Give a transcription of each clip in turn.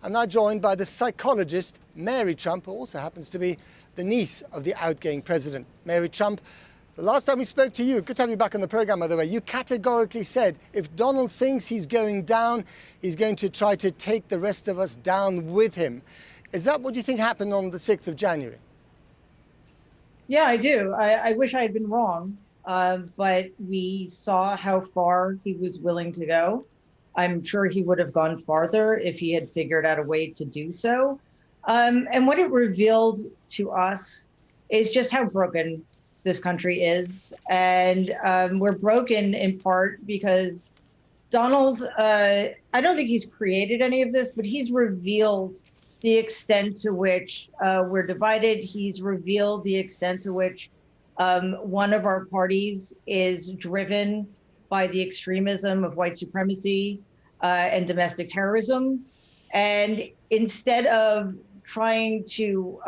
I'm now joined by the psychologist, Mary Trump, who also happens to be the niece of the outgoing president. Mary Trump, the last time we spoke to you, good to have you back on the program, by the way, you categorically said if Donald thinks he's going down, he's going to try to take the rest of us down with him. Is that what you think happened on the 6th of January? Yeah, I do. I wish I had been wrong, but we saw how far he was willing to go. I'm sure he would have gone farther if he had figured out a way to do so. And what it revealed to us is just how broken this country is. And we're broken in part because Donald, I don't think he's created any of this, but he's revealed the extent to which we're divided. He's revealed the extent to which one of our parties is driven by the extremism of white supremacy and domestic terrorism. And instead of trying to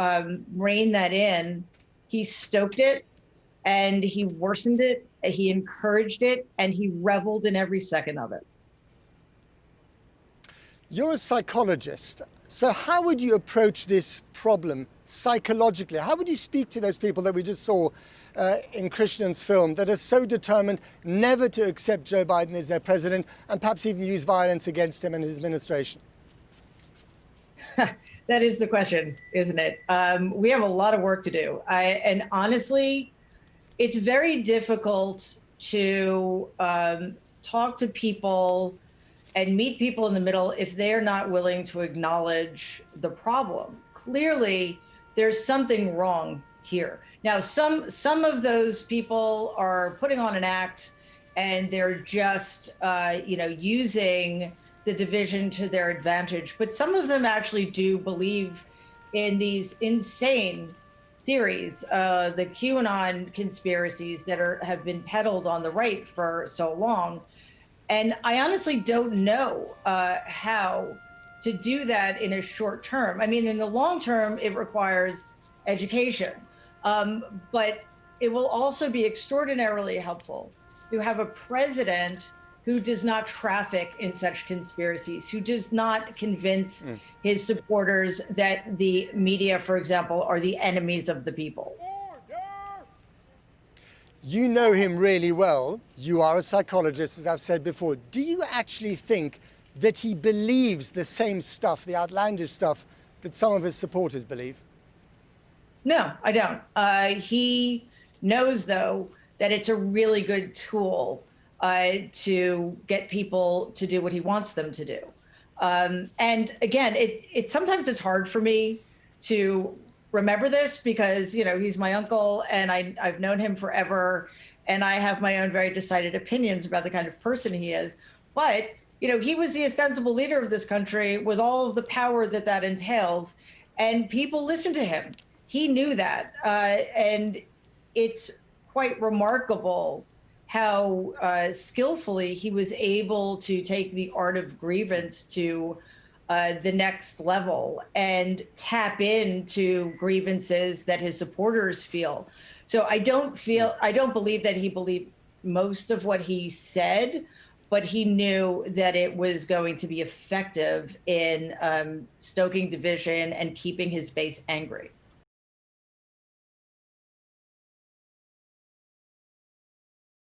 rein that in, he stoked it and he worsened it, he encouraged it, and he reveled in every second of it. You're a psychologist, so how would you approach this problem psychologically? How would you speak to those people that we just saw in Christian's film that are so determined never to accept Joe Biden as their president and perhaps even use violence against him and his administration? That is the question, isn't it? We have a lot of work to do. And honestly, it's very difficult to talk to people and meet people in the middle if they're not willing to acknowledge the problem. Clearly, there's something wrong here. Now, some of those people are putting on an act and they're just using the division to their advantage. But some of them actually do believe in these insane theories, the QAnon conspiracies that have been peddled on the right for so long. And I honestly don't know how to do that in a short term. I mean, in the long term, it requires education. But it will also be extraordinarily helpful to have a president who does not traffic in such conspiracies, who does not convince his supporters that the media, for example, are the enemies of the people. You know him really well. You are a psychologist, as I've said before. Do you actually think that he believes the same stuff, the outlandish stuff, that some of his supporters believe? No, I don't. He knows, though, that it's a really good tool to get people to do what he wants them to do. And again, sometimes it's hard for me to remember this because, he's my uncle and I've known him forever and I have my own very decided opinions about the kind of person he is. But, he was the ostensible leader of this country with all of the power that entails, and people listened to him. He knew that. And it's quite remarkable how skillfully he was able to take the art of grievance to the next level and tap into grievances that his supporters feel. So I don't believe that he believed most of what he said, but he knew that it was going to be effective in stoking division and keeping his base angry.